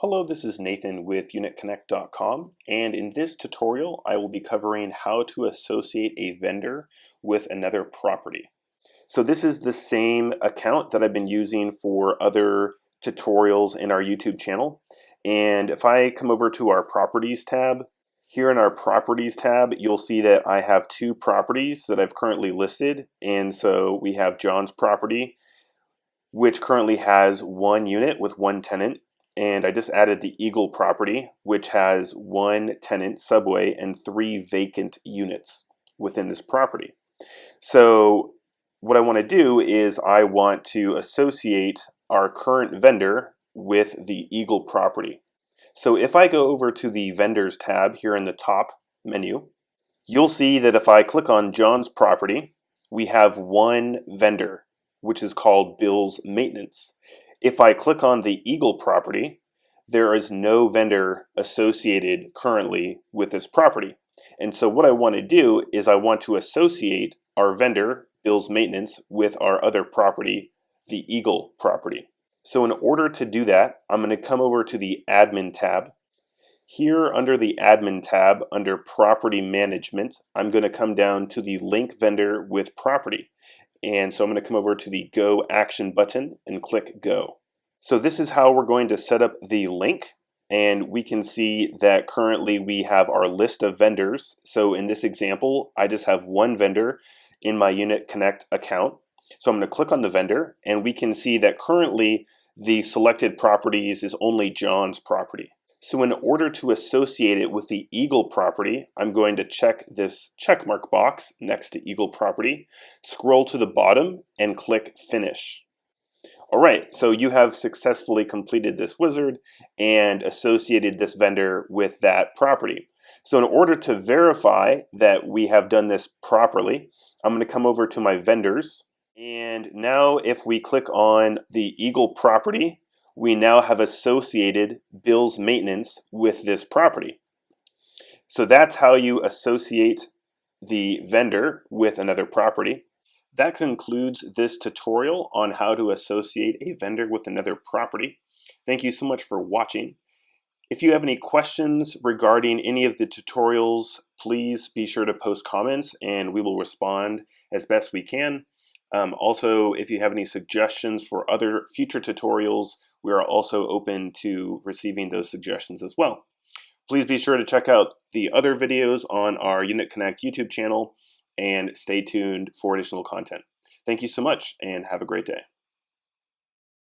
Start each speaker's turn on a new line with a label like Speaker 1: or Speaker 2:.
Speaker 1: Hello, this is Nathan with UnitConnect.com, and in this tutorial I will be covering how to associate a vendor with another property. So this is the same account that I've been using for other tutorials in our YouTube channel. And if I come over to our Properties tab, here in our Properties tab, you'll see that I have two properties that I've currently listed. And so we have John's property, which currently has one unit with one tenant. And I just added the Eagle property, which has one tenant, Subway, and 3 vacant units within this property. So what I want to do is I want to associate our current vendor with the Eagle property. So if I go over to the Vendors tab here in the top menu, you'll see that if I click on John's property, we have one vendor, which is called Bill's Maintenance. If I click on the Eagle property, there is no vendor associated currently with this property. And so what I want to do is I want to associate our vendor, Bill's Maintenance, with our other property, the Eagle property. So in order to do that, I'm going to come over to the Admin tab. Here under the Admin tab, under Property Management, I'm going to come down to the Link Vendor with Property. And so I'm going to come over to the Go Action button and click Go. So this is how we're going to set up the link. And we can see that currently we have our list of vendors. So in this example, I just have one vendor in my UnitConnect account. So I'm going to click on the vendor, and we can see that currently the selected properties is only John's property. So in order to associate it with the Eagle property, I'm going to check this checkmark box next to Eagle property, scroll to the bottom, and click Finish. All right, so you have successfully completed this wizard and associated this vendor with that property. So in order to verify that we have done this properly, I'm going to come over to my vendors. And now if we click on the Eagle property, we now have associated Bill's Maintenance with this property. So that's how you associate the vendor with another property. That concludes this tutorial on how to associate a vendor with another property. Thank you so much for watching. If you have any questions regarding any of the tutorials, please be sure to post comments and we will respond as best we can. Also, if you have any suggestions for other future tutorials, we are also open to receiving those suggestions as well. Please be sure to check out the other videos on our UnitConnect YouTube channel and stay tuned for additional content. Thank you so much and have a great day.